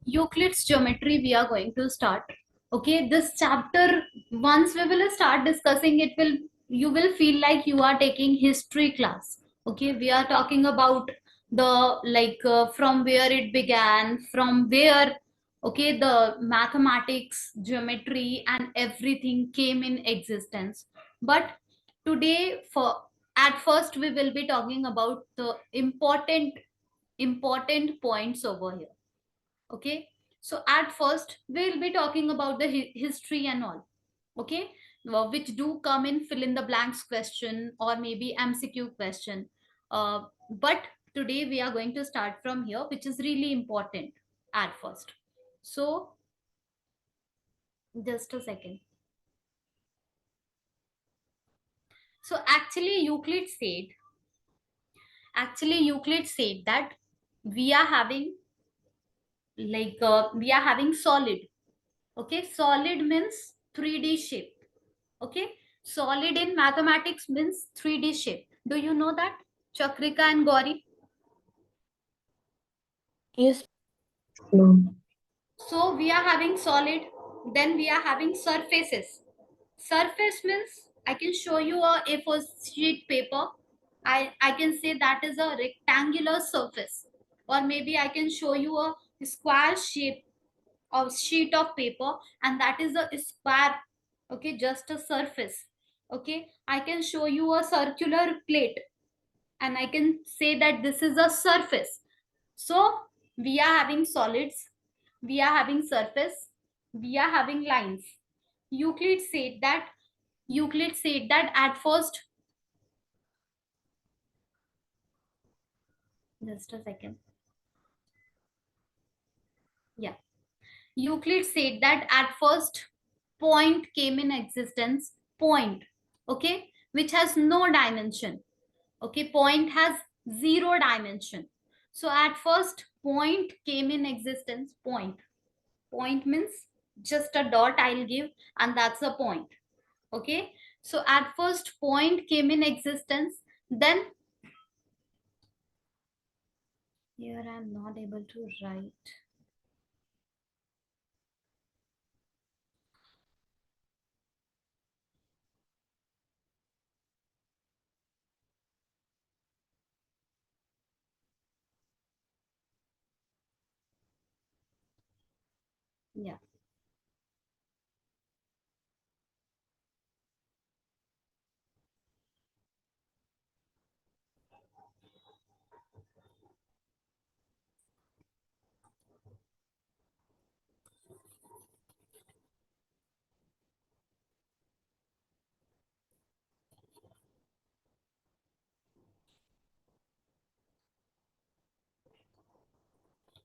Euclid's geometry we are going to start. Okay, this chapter, once we will start discussing it, will you will feel like you are taking history class. Okay, we are talking about the from where it began, from where okay the mathematics, geometry, and everything came in existence. But today, for at first, we will be talking about the important points over here. Okay, so at first we'll be talking about the history and all. Okay, which do come in fill in the blanks question or maybe MCQ question. But today we are going to start from here, which is really important at first. So just a second. So actually Euclid said that we are having we are having solid. Okay, solid means 3D shape. Okay, solid in mathematics means 3D shape. Do you know that, Chakrika and Gauri? Yes. No. So we are having solid, then we are having surfaces. Surface means I can show you a A4 sheet paper. I can say that is a rectangular surface, or maybe I can show you a square shape of sheet of paper, and that is a square. Okay, just a surface. Okay, I can show you a circular plate, and I can say that this is a surface. So we are having solids, we are having surface, we are having lines. Euclid said that Euclid said that at first. Just a second. Yeah. Euclid said that at first point came in existence. Point. Okay, which has no dimension. Okay, point has zero dimension. So at first point came in existence. Point means just a dot I'll give, and that's a point. Okay, so at first point came in existence, then here I'm not able to write. Yeah.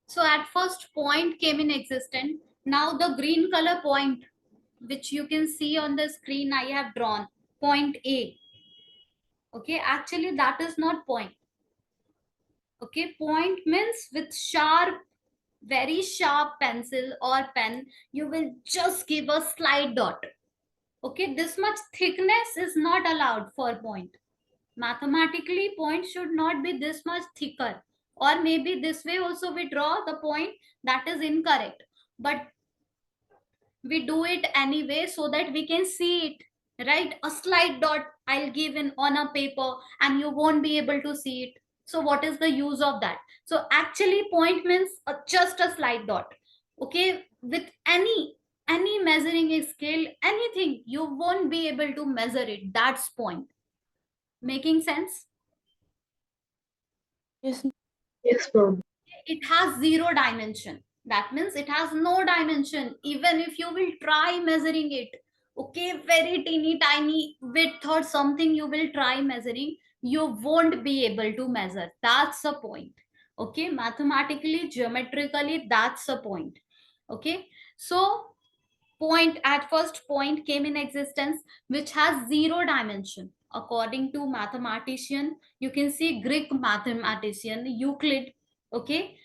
So at first point came in existence. Now the green color point, which you can see on the screen, I have drawn point A. Okay, actually that is not point. Okay, point means with sharp, very sharp pencil or pen, you will just give a slight dot. Okay, this much thickness is not allowed for point. Mathematically, point should not be this much thicker. Or maybe this way also we draw the point, that is incorrect. But we do it anyway so that we can see it, right? A slight dot I'll give in on a paper and you won't be able to see it. So what is the use of that? So actually point means just a slight dot. Okay, with any measuring scale, anything, you won't be able to measure it. That's point. Making sense? Yes. Yes, ma'am. It has zero dimension. That means it has no dimension even if you will try measuring it. Okay, very teeny tiny width or something you will try measuring, you won't be able to measure. That's the point. Okay, mathematically, geometrically, that's the point. Okay, so point, at first point came in existence which has zero dimension according to mathematician. You can see Greek mathematician Euclid. Okay,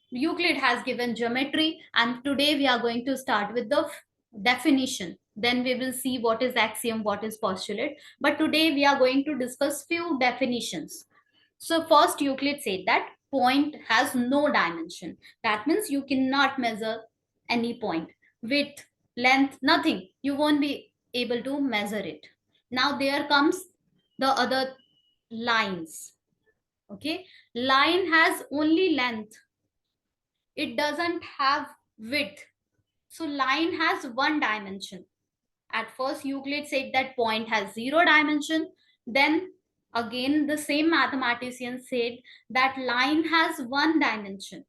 Euclid has given geometry, and today we are going to start with the definition. Then we will see what is axiom, what is postulate. But today we are going to discuss few definitions. So first Euclid said that point has no dimension. That means you cannot measure any point. Width, length, nothing. You won't be able to measure it. Now there comes the other lines. Okay, line has only length. It doesn't have width. So line has one dimension. At first, Euclid said that point has zero dimension. Then again, the same mathematician said that line has one dimension.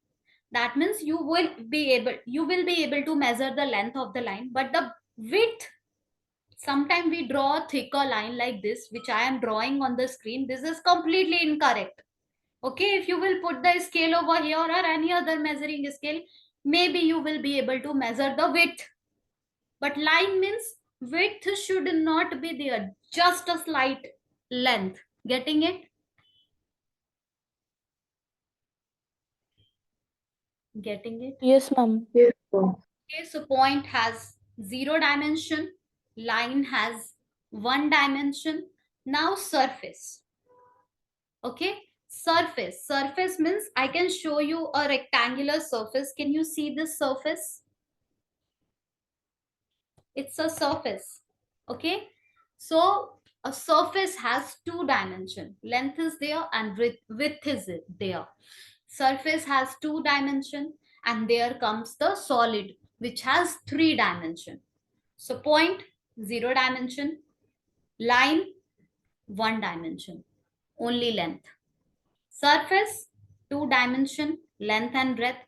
That means you will be able to measure the length of the line, but the width, sometimes we draw a thicker line like this, which I am drawing on the screen. This is completely incorrect. Okay, if you will put the scale over here or any other measuring scale, maybe you will be able to measure the width. But line means width should not be there, just a slight length. Getting it? Getting it? Yes, ma'am. Yes, ma'am. Okay, so point has zero dimension, line has one dimension. Now surface. Okay, surface. Surface means I can show you a rectangular surface. Can you see this surface? It's a surface. Okay, so a surface has two dimension. Length is there and width is there. Surface has two dimension, and there comes the solid, which has three dimension. So point, zero dimension, line, one dimension, only length. Surface, two dimension, length and breadth,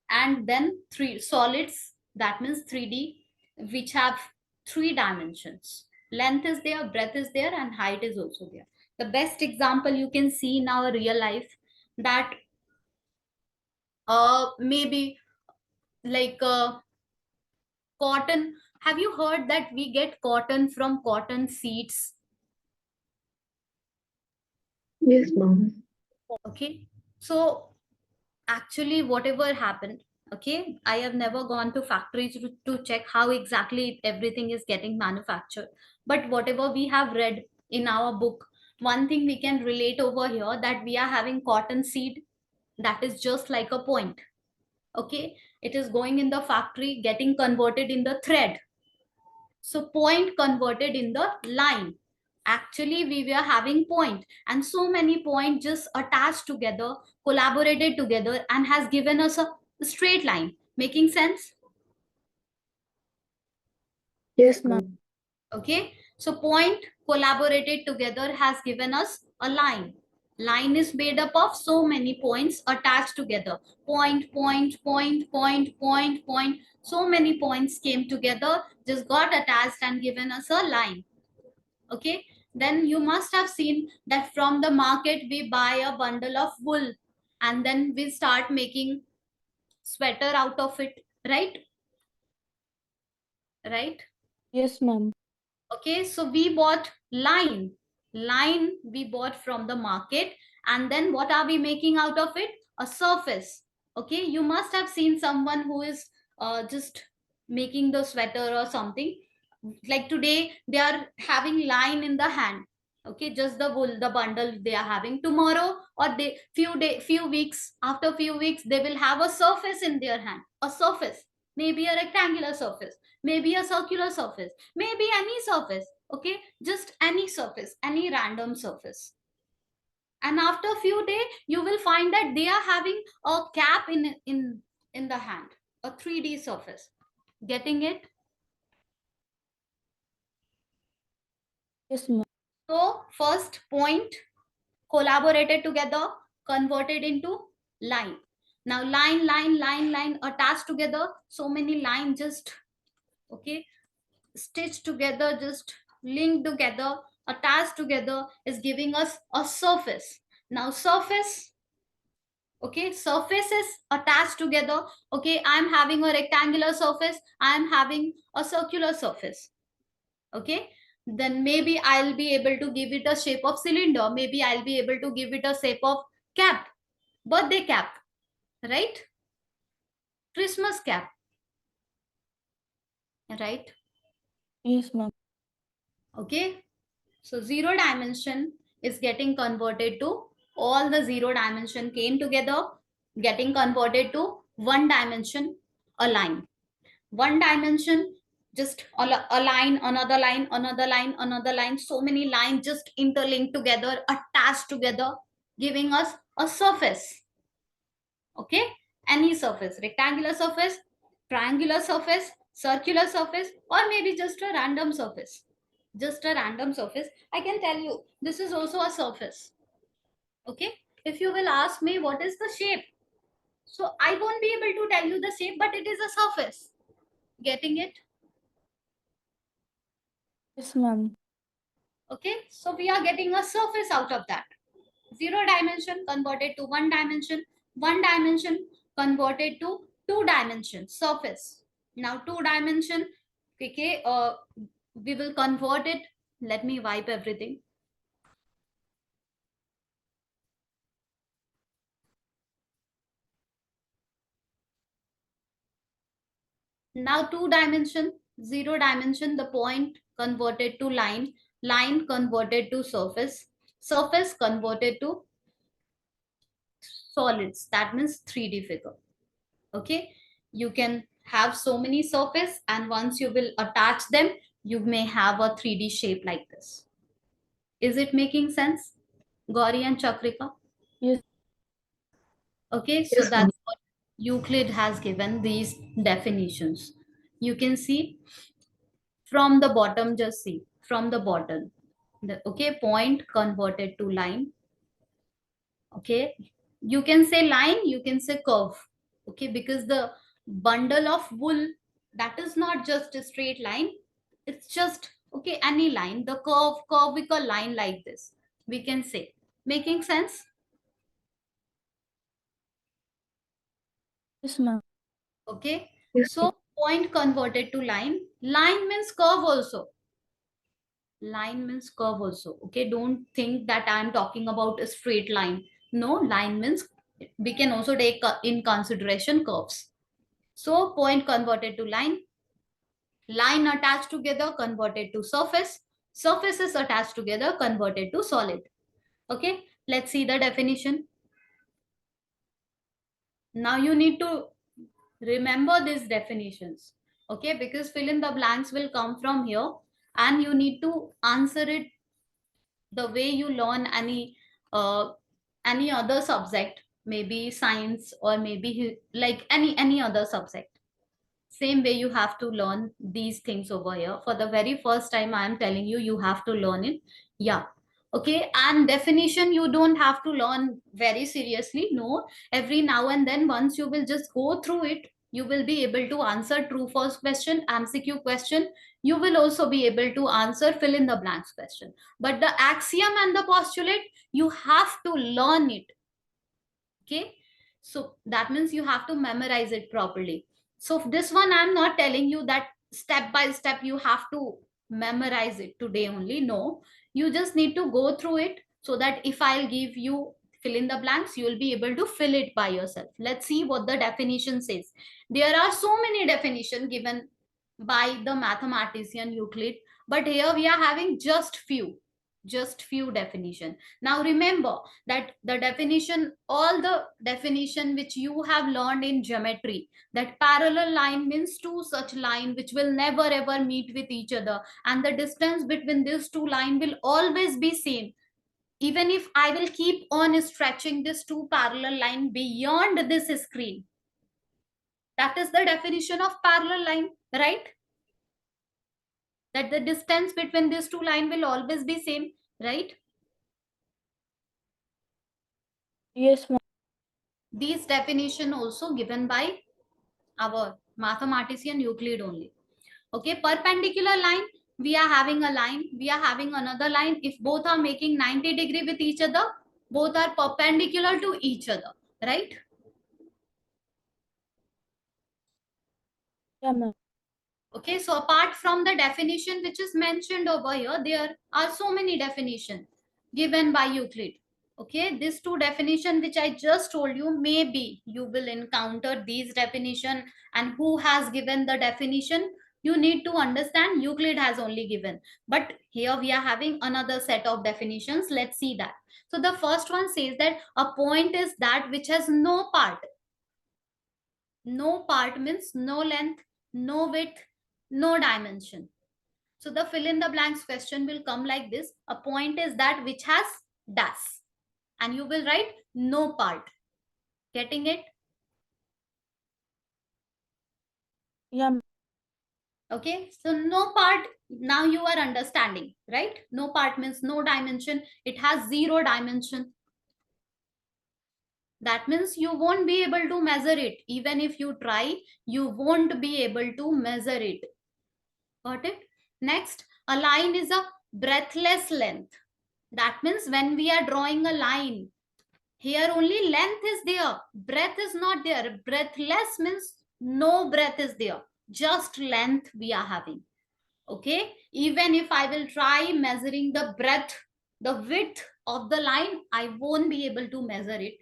and then three solids, that means 3D, which have three dimensions. Length is there, breadth is there, and height is also there. The best example you can see in our real life, that maybe like cotton. Have you heard that we get cotton from cotton seeds? Yes, ma'am. Okay, so actually whatever happened, okay, I have never gone to factories to check how exactly everything is getting manufactured, but whatever we have read in our book, one thing we can relate over here, that we are having cotton seed that is just like a point. Okay, it is going in the factory, getting converted in the thread. So point converted in the line. Actually, we were having point, and so many points just attached together, collaborated together, and has given us a straight line. Making sense? Yes, Ma'am. ma'am. Okay. So point collaborated together has given us a line. Line is made up of so many points attached together. Point, point, point, point, point, point. So many points came together, just got attached and given us a line. Okay, then you must have seen that from the market we buy a bundle of wool, and then we start making sweater out of it, right? Right. Yes, ma'am. Okay, so we bought line we bought from the market, and then what are we making out of it? A surface. Okay, you must have seen someone who is just making the sweater or something. Like today they are having line in the hand. Okay, just the wool, the bundle they are having. Tomorrow or they few weeks, after few weeks, they will have a surface in their hand. A surface, maybe a rectangular surface, maybe a circular surface, maybe any surface. Okay, just any surface, any random surface. And after a few days you will find that they are having a cap in the hand, a 3D surface. Getting it? Yes, ma'am. So first point collaborated together, converted into line. Now line attached together, so many line just, okay, stitched together, just linked together, attached together, is giving us a surface. Now surface, okay, surfaces attached together. Okay, I'm having a rectangular surface, I'm having a circular surface. Okay, then maybe I'll be able to give it a shape of cylinder, maybe I'll be able to give it a shape of cap, birthday cap, right? Christmas cap, right? Yes, ma'am. Okay, so zero dimension is getting converted to all the 0 dimension came together, getting converted to 1 dimension, a line. 1 dimension, just a line, another line, another line, another line, so many lines just interlinked together, attached together, giving us a surface. Okay, any surface, rectangular surface, triangular surface, circular surface, or maybe just a random surface. Just a random surface. I can tell you this is also a surface. Okay, if you will ask me what is the shape, so I won't be able to tell you the shape, but it is a surface. Getting it? Yes, ma'am. Okay, so we are getting a surface out of that. 0 dimension converted to 1 dimension, 1 dimension converted to 2 dimension surface. Now 2 dimension, okay, we will convert it. Let me wipe everything. Now 2 dimension, 0 dimension, the point converted to line, line converted to surface, surface converted to solids. That means 3D figure. Okay, you can have so many surface, and once you will attach them, you may have a 3D shape like this. Is it making sense, Gauri and Chakrika? Yes. Okay, so Yes, ma'am. that's what Euclid has given these definitions. You can see from the bottom, just see from the bottom, okay, point converted to line. Okay, you can say line, you can say curve. Okay, because the bundle of wool, that is not just a straight line, it's just, okay, any line, the curvical line like this, we can say. Making sense? Yes, ma'am. Okay, Yes, ma'am. so point converted to line, line means curve also. Line means curve also. Okay, don't think that I'm talking about a straight line. No, line means we can also take in consideration curves. So point converted to line, line attached together converted to surface, surfaces attached together converted to solid. Okay, let's see the definition. Now you need to remember these definitions. Okay, because fill in the blanks will come from here, and you need to answer it the way you learn any other subject, maybe science, or maybe like any other subject. Same way you have to learn these things over here. For the very first time I am telling you, you have to learn it. Yeah. Okay, and definition you don't have to learn very seriously, no. Every now and then, once you will just go through it, you will be able to answer true false question, MCQ question. You will also be able to answer fill in the blanks question. But the axiom and the postulate, you have to learn it. Okay, so that means you have to memorize it properly. So this one I'm not telling you that step by step you have to memorize it today only. No, you just need to go through it, so that if I'll give you fill in the blanks, you will be able to fill it by yourself. Let's see what the definition says. There are so many definitions given by the mathematician Euclid, but here we are having just few definition. Now remember that the definition, all the definition which you have learned in geometry, that parallel line means two such line which will never ever meet with each other, and the distance between these two line will always be same, even if I will keep on stretching this two parallel line beyond this screen. That is the definition of parallel line, right? That the distance between these two line will always be same, right? Yes, ma'am. These definition also given by our mathematician Euclid only. Okay, perpendicular line, we are having a line, we are having another line. If both are making 90-degree with each other, both are perpendicular to each other, right? Yeah, ma'am. Okay, so apart from the definition which is mentioned over here, there are so many definitions given by Euclid. Okay, these two definition which I just told you, maybe you will encounter these definition, and who has given the definition, You need to understand Euclid has only given, but here we are having another set of definitions. Let's see that. So the first one says that a point is that which has no part. No part means no length, no width, no dimension. So the fill in the blanks question will come like this. A point is that which has dash, and you will write no part. Getting it? Yeah, ma'am. Okay, so no part, now you are understanding, right? No part means no dimension. It has zero dimension. That means you won't be able to measure it. Even if you try, you won't be able to measure it. Got it? Next, a line is a breathless length. That means when we are drawing a line, here only length is there, breath is not there. Breathless means no breath is there, just length we are having. Okay, even if I will try measuring the breadth, the width of the line, I won't be able to measure it.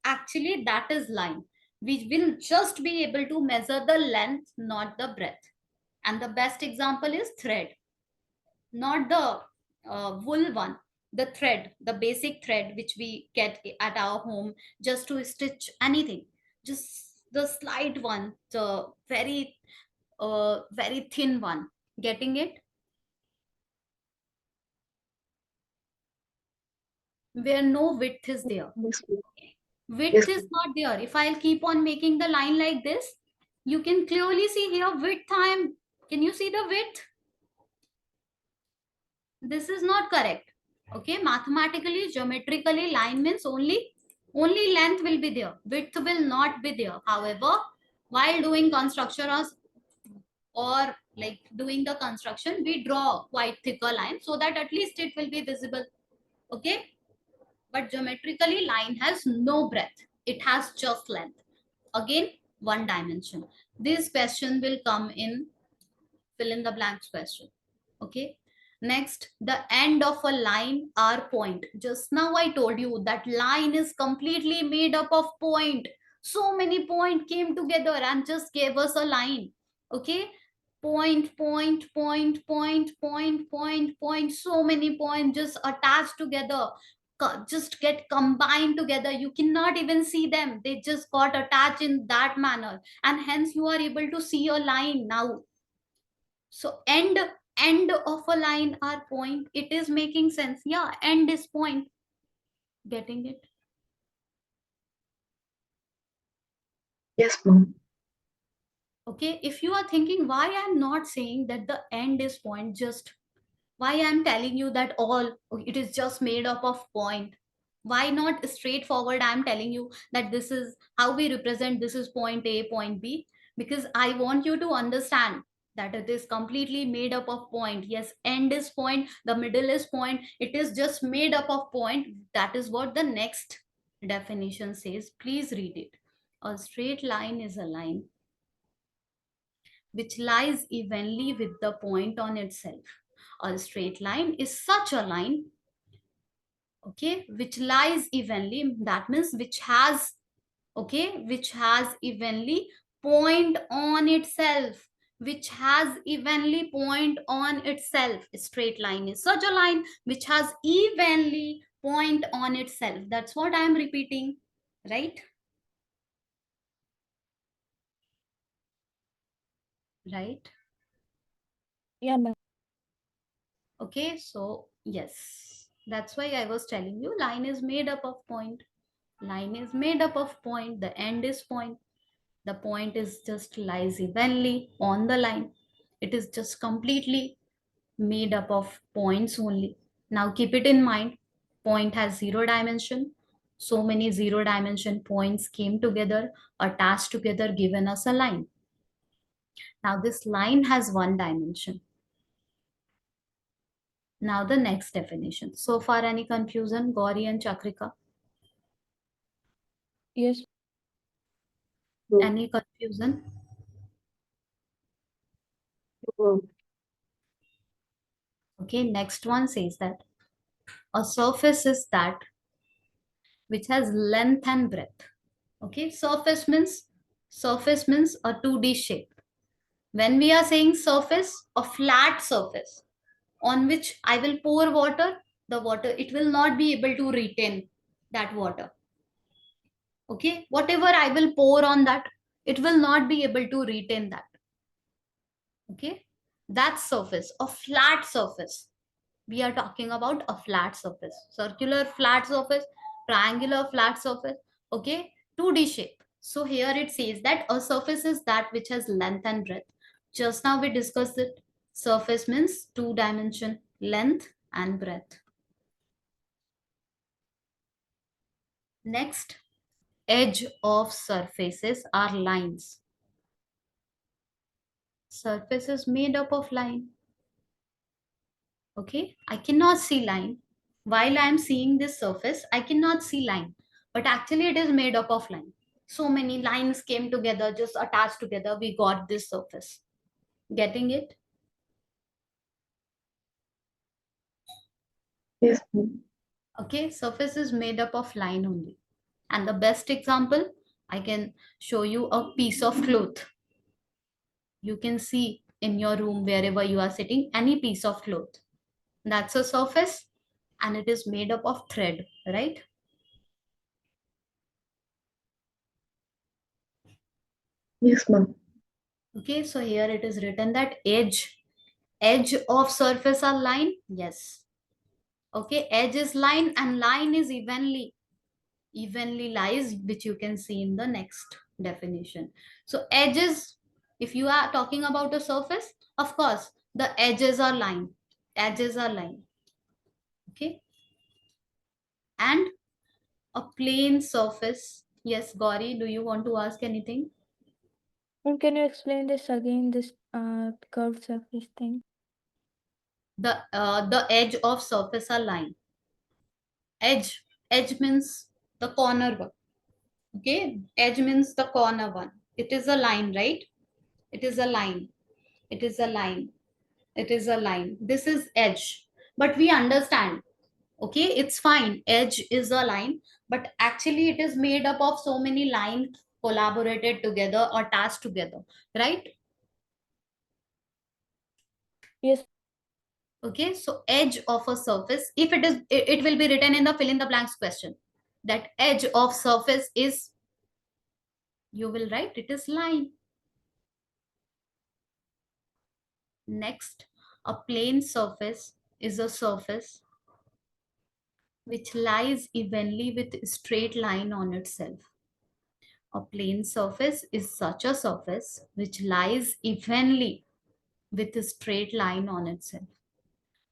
Actually, that is line. We will just be able to measure the length, not the breadth. And the best example is thread, not the wool one, the thread, the basic thread which we get at our home just to stitch anything, just the slight one, the very thin one. Getting it? Where no width is there. Yes, ma'am. Width Yes, is not there. If I'll keep on making the line like this, you can clearly see here width. Can you see the width? This is not correct. Okay, mathematically, geometrically, line means only length will be there, width will not be there. However, while doing construction or like doing the construction, we draw quite thicker line so that at least it will be visible. Okay, but geometrically line has no breadth, it has just length. Again, one dimension. This question will come in fill in the blanks question. Okay, next, the end of a line are point. Just now I told you that line is completely made up of point. So many point came together and just gave us a line. Okay, point, point, point, point, point, point, point, so many points just attached together, just get combined together. You cannot even see them, they just got attached in that manner, and hence you are able to see a line now. So end of a line are point. It is making sense. Yeah, end is point. Getting it? yes, ma'am. Okay, if you are thinking why I'm not saying that the end is point, just why I'm telling you that all it is just made up of point, why not straightforward I'm telling you that this is how we represent, this is point A, point B, because I want you to understand that it is completely made up of point. Yes, end is point, the middle is point, it is just made up of point. That is what the next definition says. Please read it. A straight line is a line which lies evenly with the point on itself. A straight line is such a line, okay, which lies evenly. That means which has, okay, which has evenly point on itself, which has evenly point on itself. A straight line is such a line which has evenly point on itself. That's what I am repeating, right? Right. Yeah, ma'am. Okay, so yes, that's why I was telling you line is made up of point. Line is made up of point, the end is point. The point is just lies evenly on the line. It is just completely made up of points only. Now keep it in mind, point has zero dimension. So many zero dimension points came together, attached together, given us a line. Now this line has one dimension. Now the next definition. So far any confusion, Gauri and Chakrika? Yes, No, Any confusion? no, Okay, next one says that a surface is that which has length and breadth. Okay, surface means a 2D shape. When we are saying surface, a flat surface on which I will pour water, the water, it will not be able to retain that water. Okay, whatever I will pour on that, it will not be able to retain that. Okay, that surface, a flat surface. We are talking about a flat surface, circular flat surface, triangular flat surface. Okay, 2D shape. So here it says that a surface is that which has length and breadth. Just now we discussed it. Surface means 2 dimension, length and breadth. Next, edge of surfaces are lines. Surface is made up of line. Okay, I cannot see line. While I am seeing this surface, I cannot see line, but actually it is made up of line. So many lines came together, just attached together, we got this surface. Getting it? Yes, ma'am. Okay, surface is made up of line only. And the best example, I can show you a piece of cloth. You can see in your room, wherever you are sitting, any piece of cloth. That's a surface, and it is made up of thread, right? Yes, ma'am. Okay, so here it is written that edge of surface are line. Yes. Okay, edge is line and line is evenly lies, which you can see in the next definition. So edges, if you are talking about a surface, of course the edges are line. Edges are line. Okay, and a plane surface. Yes, Gauri, do you want to ask anything? And can you explain this again, this curved surface thing? The edge of surface are line. Edge means the corner one. Okay, edge means the corner one. It is a line, right? It is a line. It is a line. It is a line. This is edge. But we understand. Okay, it's fine. Edge is a line, but actually it is made up of so many lines collaborated together or attached together, right? Yes. Okay, so edge of a surface, if it is, it will be written in the fill in the blanks question. That edge of surface is, you will write it is line. Next, a plane surface is a surface which lies evenly with straight line on itself. A plane surface is such a surface which lies evenly with a straight line on itself.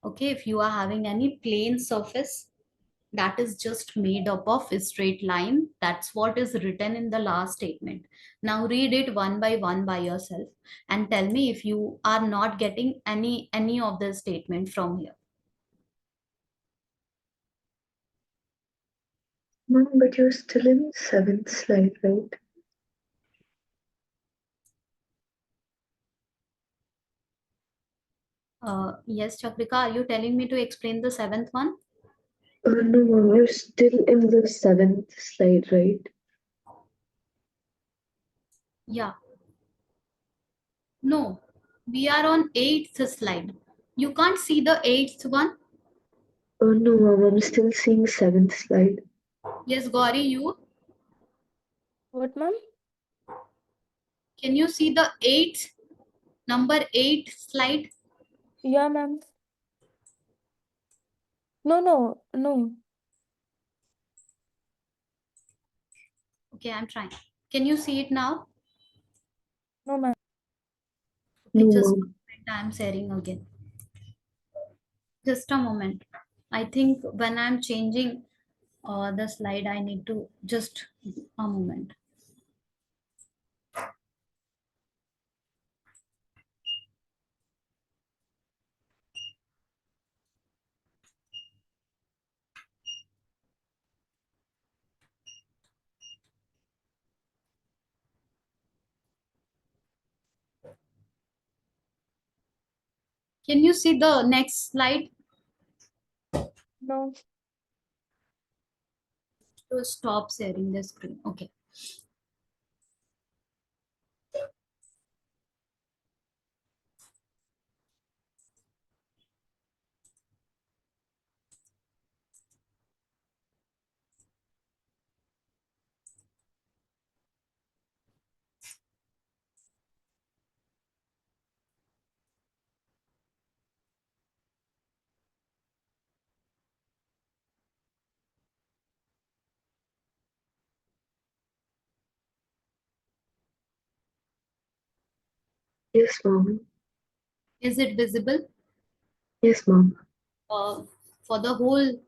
Okay, if you are having any plane surface that is just made up of a straight line, that's what is written in the last statement. Now read it one by yourself and tell me if you are not getting any of the statement from here. Ma'am, but you're still in 7th slide, right? Yes, Chakrika, are you telling me to explain the 7th one? No, ma'am, you're still in the 7th slide, right? Yeah. No, we are on 8th slide. You can't see the 8th one? No, ma'am, I'm still seeing 7th slide. Yes, Gauri, you? What, ma'am? Can you see the 8th, number 8 slide? Yeah, ma'am. No. Okay, I'm trying. Can you see it now? No, ma'am. Okay, No, just a ma'am. moment, I'm sharing again. Just a moment. I think when I'm changing the slide, I need to just a moment. Can you see the next slide? No. To stop sharing the screen. Okay. Yes, mom. Is it visible? Yes, mom. For the whole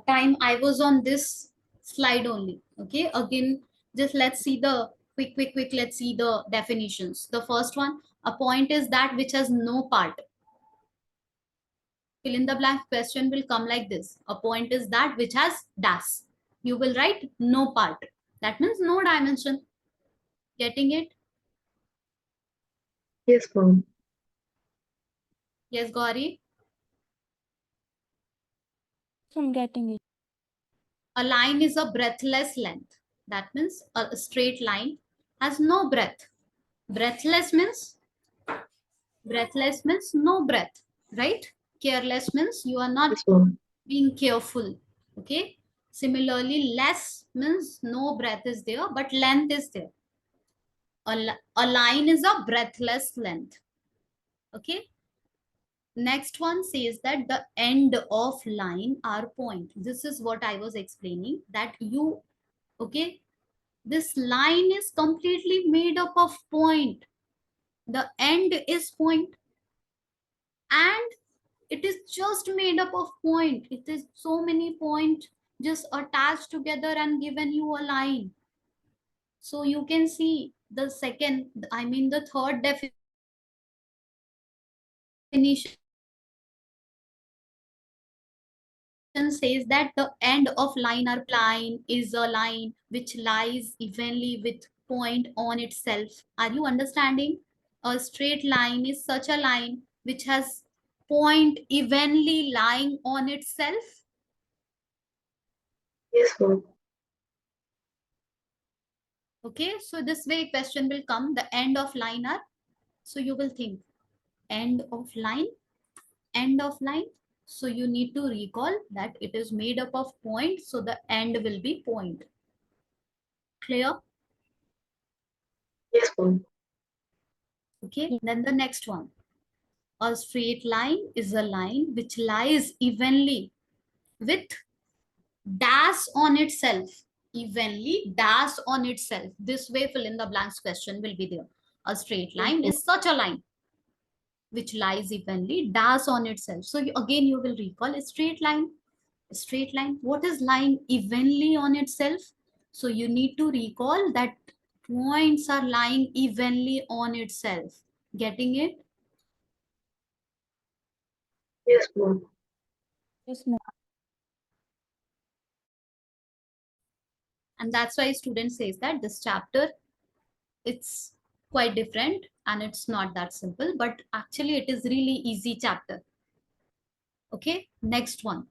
time I was on this slide only. Okay, again, just let's see the quick. Let's see the definitions. The first one, a point is that which has no part. Fill in the blank question will come like this. A point is that which has dash. You will write no part. That means no dimension. Getting it? Yes, mom. Yes, Gauri. I'm getting it. A line is a breathless length. That means a straight line has no breath. Breathless means no breath, right? Careless means you are not Yes, mom. being careful. Okay. Similarly, less means no breath is there, but length is there. A line is a breathless length. Okay. Next one says that the end of line are point. This is what I was explaining, that you, okay, this line is completely made up of point. The end is point, and it is just made up of point. It is so many points just attached together and given you a line. So you can see the second, I mean the third definition says that the end of line are line is a line which lies evenly with point on itself. Are you understanding? A straight line is such a line which has point evenly lying on itself. Yes, mom. Okay, so this way question will come, the end of line are, so you will think end of line, end of line. So you need to recall that it is made up of point, so the end will be point. Clear? Yes, mom. Okay, then the next one. A straight line is a line which lies evenly with dash on itself. Evenly dash on itself. This way fill in the blanks question will be there. A straight Yes, line mom. is such a line which lies evenly dash on itself. So again you will recall a straight line. A straight line. What is lying evenly on itself? So you need to recall that points are lying evenly on itself. Getting it? Yes, mom. Yes, ma'am. And that's why student says that this chapter, it's quite different and it's not that simple, but actually it is really easy chapter. Okay, next one.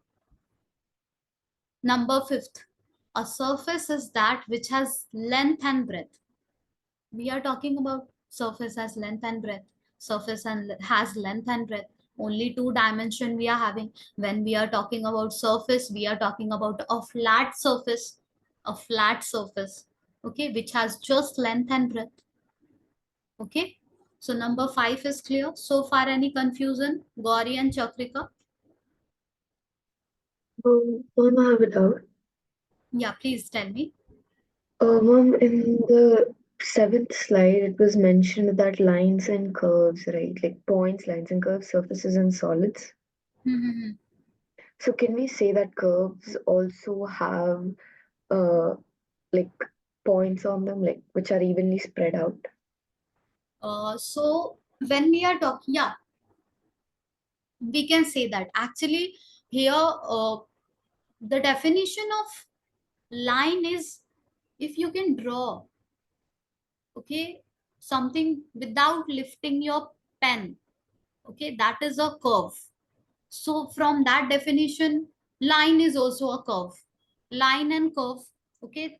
Number fifth, a surface is that which has length and breadth. We are talking about surface has length and breadth. Surface and has length and breadth. Only two dimension we are having. When we are talking about surface, we are talking about a flat surface. A flat surface, okay, which has just length and breadth. Okay, so number 5 is clear. So far, any confusion, Gauri and Chakrika? Mom, I have a doubt. Yeah, please tell me. Mom, in the seventh slide, it was mentioned that lines and curves, right? Like points, lines and curves, surfaces and solids. Hmm. So can we say that curves also have uh like points on them, like which are evenly spread out? So when we are talking, yeah, we can say that actually here the definition of line is if you can draw, okay, something without lifting your pen, okay, that is a curve. So from that definition, line is also a curve. Line and curve, okay.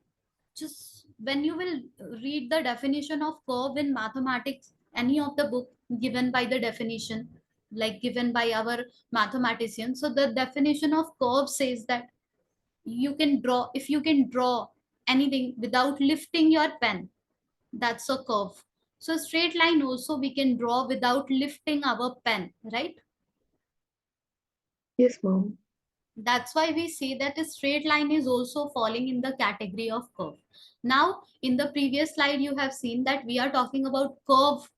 Just when you will read the definition of curve in mathematics, any of the book given by the definition, like given by our mathematician. So the definition of curve says that you can draw, if you can draw anything without lifting your pen, that's a curve. So straight line also we can draw without lifting our pen, right? Yes, mom. That's why we say that a straight line is also falling in the category of curve. Now, in the previous slide, you have seen that we are talking about curve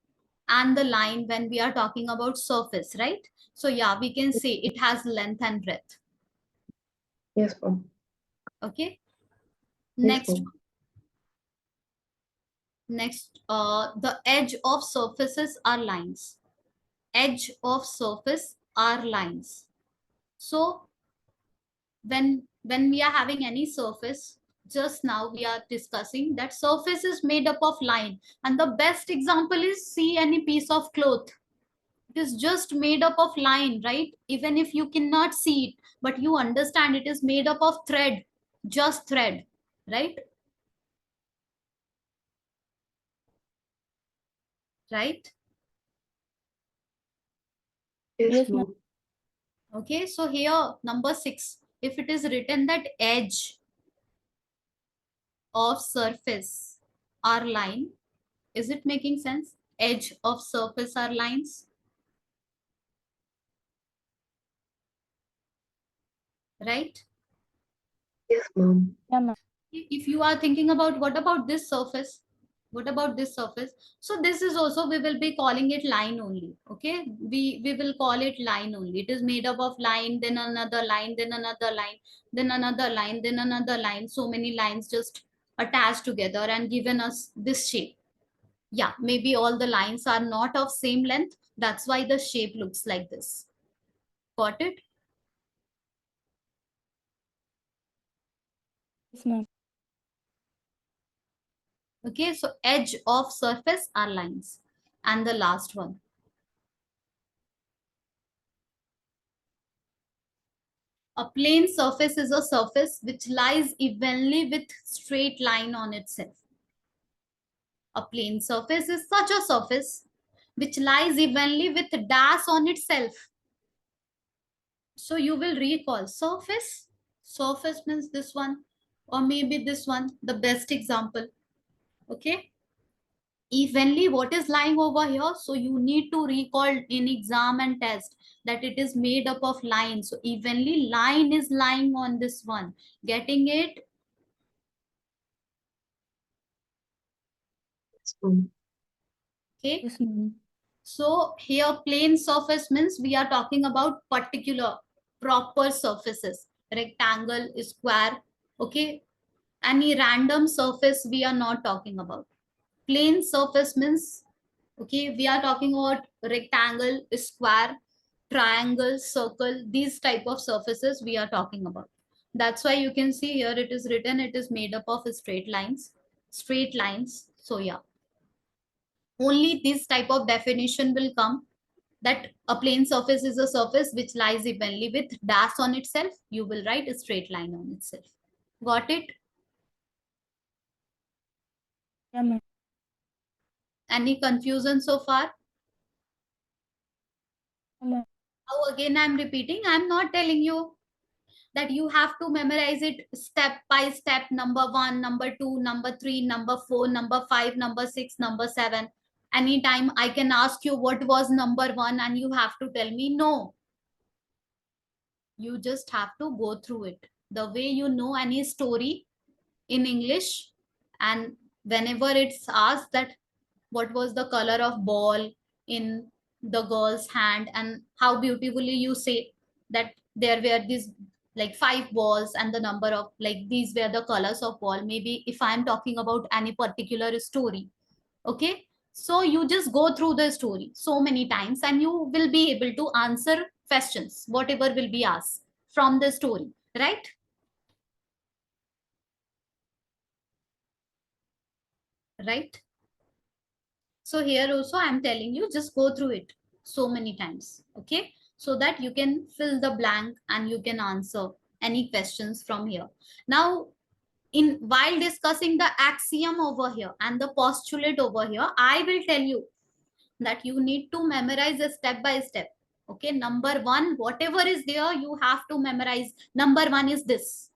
and the line when we are talking about surface, right? So yeah, we can say it has length and breadth. Yes, ma'am. Okay. Yes, Next, ma'am. the edge of surfaces are lines. Edge of surface are lines. So when we are having any surface, just now we are discussing that surface is made up of line, and the best example is, see any piece of cloth. It is just made up of line, right? Even if you cannot see it, but you understand it is made up of thread, just thread, right? Right. Yes, Yes, ma'am. ma'am. Okay, so here number 6, if it is written that edge of surface are line, is it making sense? Edge of surface are lines, right? Yes, ma'am. Yeah, ma'am. If you are thinking about what about this surface, what about this surface, so this is also, we will be calling it line only. Okay, we will call it line only. It is made up of line, then another line, then another line, then another line, then another line, so many lines just attached together and given us this shape. Yeah, maybe all the lines are not of same length, that's why the shape looks like this. Got it? Yes, ma'am. Okay, so edge of surface are lines. And the last one, a plane surface is a surface which lies evenly with straight line on itself. A plane surface is such a surface which lies evenly with dash on itself. So you will recall surface. Surface means this one, or maybe this one, the best example. Okay. Evenly, what is lying over here? So you need to recall in exam and test that it is made up of lines. So evenly, line is lying on this one. Getting it? Yes, ma'am. Okay. Yes, ma'am. So here plane surface means we are talking about particular proper surfaces, rectangle, square, okay? Any random surface we are not talking about. Plane surface means, okay, we are talking about rectangle, square, triangle, circle, these type of surfaces we are talking about. That's why you can see here it is written, it is made up of straight lines, straight lines. So yeah, only this type of definition will come, that a plane surface is a surface which lies evenly with dash on itself. You will write a straight line on itself. Got it? Yeah, ma'am. Any confusion so far? Yeah, ma'am. Now again I'm repeating, I'm not telling you that you have to memorize it step by step, number 1, number 2, number 3, number 4, number 5, number 6, number 7. Anytime I can ask you what was number 1 and you have to tell me. No, you just have to go through it the way you know any story in English. And whenever it's asked that what was the color of ball in the girl's hand, and how beautifully you say that there were these like 5 balls and the number of like these were the colors of ball, maybe if I'm talking about any particular story. Okay, so you just go through the story so many times and you will be able to answer questions whatever will be asked from the story, right? Right. So here also I'm telling you, just go through it so many times, okay? So that you can fill the blank and you can answer any questions from here. Now, in while discussing the axiom over here and the postulate over here, I will tell you that you need to memorize a step by step. Okay, number 1, whatever is there, you have to memorize. Number 1 is this.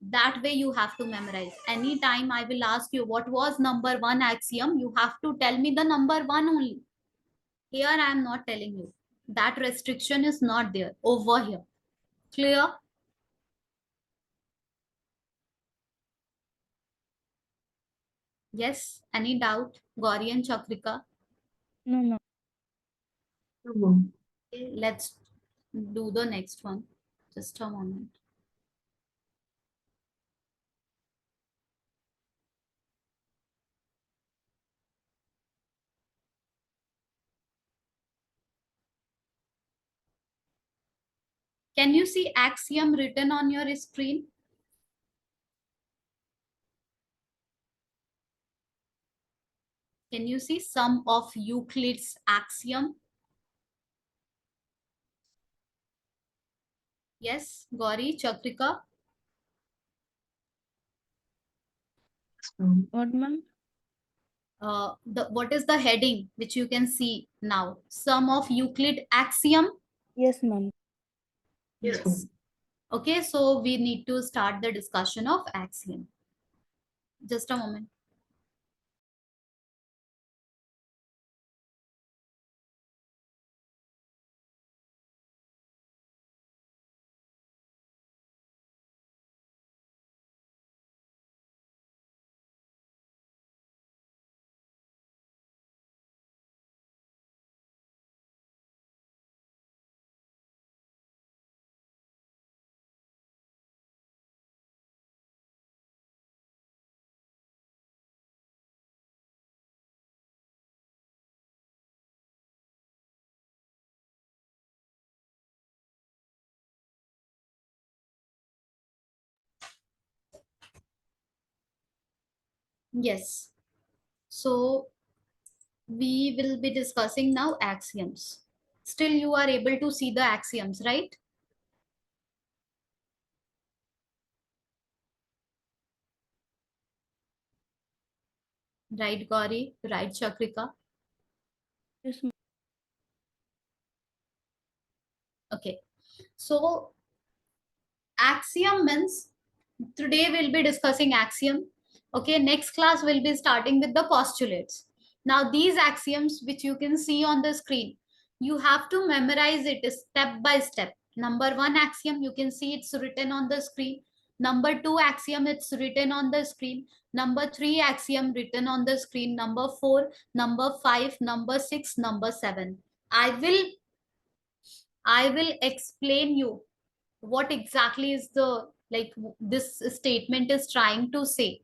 That way you have to memorize. Anytime I will ask you what was number 1 axiom, you have to tell me the number 1 only. Here I am not telling you. That restriction is not there over here. Clear? Yes. Any doubt? Gauri and Chakrika? No, ma'am. No, ma'am. Okay, let's do the next one. Just a moment. Can you see axiom written on your screen? Can you see sum of Euclid's axiom? Yes, Gauri, Chakrika. What, ma'am? What is the heading which you can see now? Sum of Euclid axiom. Yes, ma'am. Yes, Yes. ma'am. Okay, so we need to start the discussion of axiom. Just a moment. Yes. So we will be discussing now axioms. Still, you are able to see the axioms, right? Right, Gauri? Right, Chakrika? Yes, ma'am. Okay. So axiom means today we'll be discussing axiom. Okay, next class we'll be starting with the postulates. Now these axioms which you can see on the screen, you have to memorize it step by step. Number one axiom, you can see it's written on the screen. Number two axiom, it's written on the screen. Number three axiom written on the screen. Number four, number five, number six, number seven. I will explain you what exactly is the like this statement is trying to say.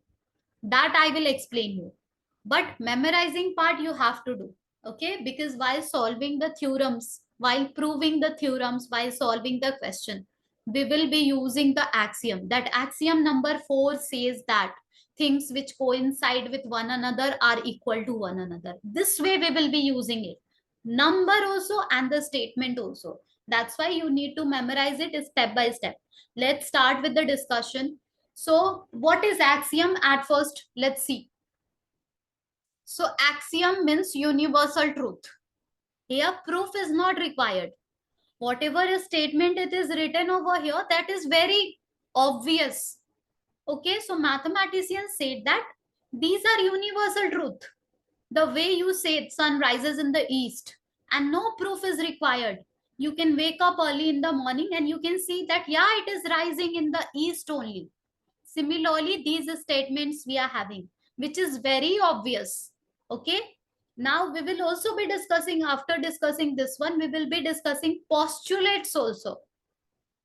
That I will explain you, but memorizing part you have to do. Okay, because while solving the theorems, while proving the theorems, while solving the question, we will be using the axiom. That axiom number 4 says that things which coincide with one another are equal to one another. This way we will be using it, number also and the statement also. That's why you need to memorize it step by step. Let's start with the discussion. So what is axiom at first? Let's see. So axiom means universal truth. Here proof is not required. Whatever a statement it is written over here, that is very obvious. Okay, so mathematicians said that these are universal truth. The way you said sun rises in the east and no proof is required. You can wake up early in the morning and you can see that yeah, it is rising in the east only. Similarly, these statements we are having, which is very obvious. Okay. Now we will also be discussing, after discussing this one, we will be discussing postulates also.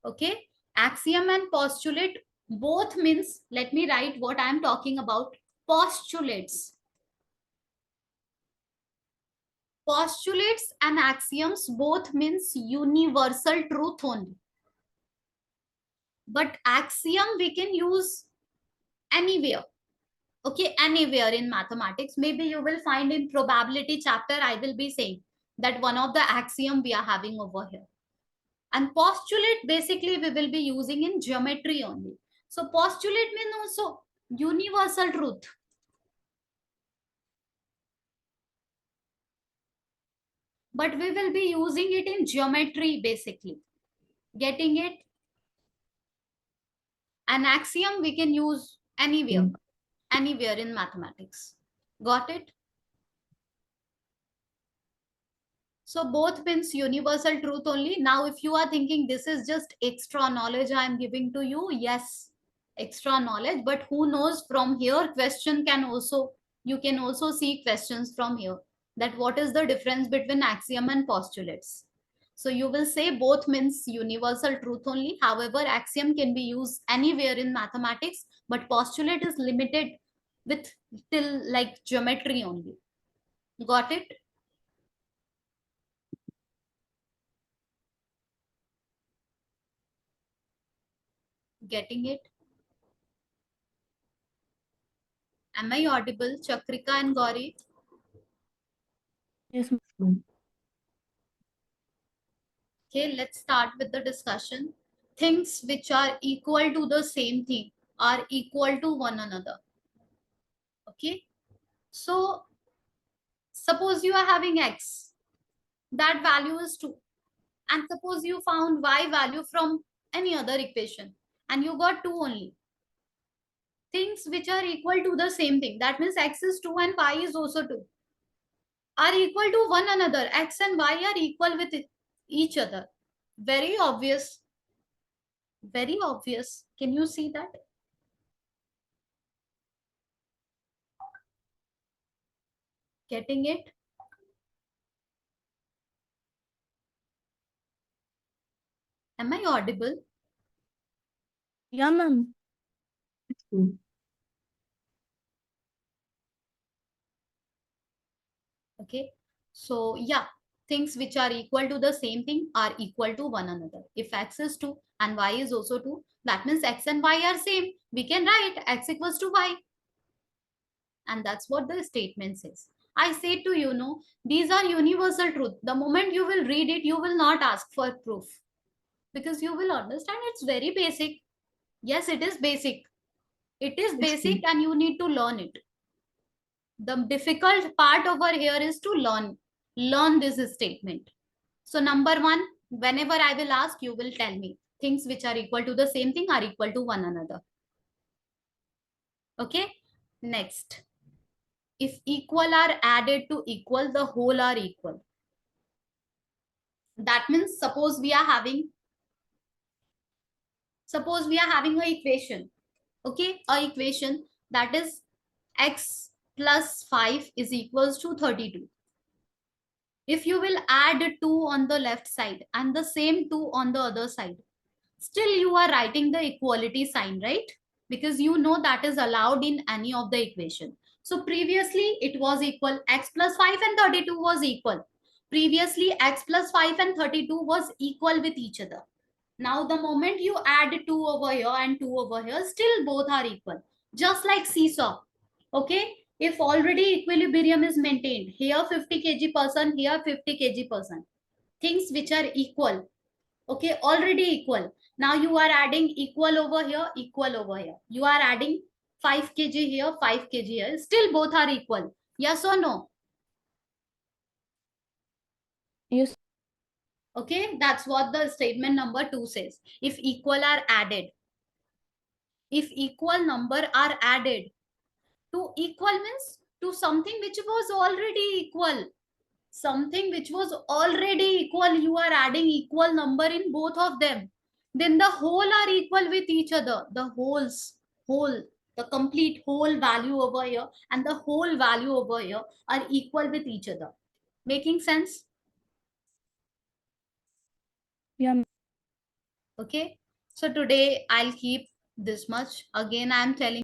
Okay. Axiom and postulate both means, let me write what I am talking about. Postulates. Postulates and axioms both means universal truth only. But axiom we can use anywhere. Okay, anywhere in mathematics. Maybe you will find in probability chapter, I will be saying that one of the axiom we are having over here. And postulate basically we will be using in geometry only. So postulate means also universal truth. But we will be using it in geometry basically. Getting it? An axiom we can use anywhere, anywhere in mathematics. Got it? So both means universal truth only. Now, if you are thinking this is just extra knowledge I am giving to you, yes, extra knowledge. But who knows, from here question can also, you can also see questions from here. that what is the difference between axiom and postulates. So you will say both means universal truth only. However, axiom can be used anywhere in mathematics, but postulate is limited with till like geometry only. Got it? Getting it? Am I audible, Chakrika and Gauri? Yes. Okay, let's start with the discussion. Things which are equal to the same thing are equal to one another. Okay, so suppose you are having x, that value is 2. And suppose you found y value from any other equation and you got 2 only. Things which are equal to the same thing, that means x is 2 and y is also 2, are equal to one another. X and y are equal with each other. Very obvious. Very obvious. Can you see that? Getting it? Am I audible? Yeah, ma'am. Okay. So yeah, things which are equal to the same thing are equal to one another. If x is 2 and y is also 2, that means x and y are same. We can write x equals to y. And that's what the statement says. I say to you, no, these are universal truth. The moment you will read it, you will not ask for proof because you will understand it's very basic. Yes, it is basic. It is basic and you need to learn it. The difficult part over here is to learn this statement. So number 1, whenever I will ask, you will tell me things which are equal to the same thing are equal to one another. Okay. Next, if equal are added to equal, the whole are equal. That means suppose we are having a equation. Okay, a equation that is x plus 5 is equals to 32. If you will add 2 on the left side and the same 2 on the other side, still you are writing the equality sign, right? Because you know that is allowed in any of the equation. So previously it was equal, x plus 5 and 32 was equal. Previously x plus 5 and 32 was equal with each other. Now the moment you add 2 over here and 2 over here, still both are equal. Just like seesaw. Okay? If already equilibrium is maintained, here 50 kg person, here 50 kg person. Things which are equal. Okay, already equal. Now you are adding equal over here, equal over here. You are adding 5 kg here, 5 kg here. Still both are equal. Yes or no? Yes. Okay, that's what the statement number 2 says. If equal are added, if equal number are added to equal means to something which was already equal. Something which was already equal, you are adding equal number in both of them. Then the whole are equal with each other. The whole, the complete whole value over here and the whole value over here are equal with each other. Making sense? Yeah, ma'am. Okay. So today I'll keep this much. Again, I'm telling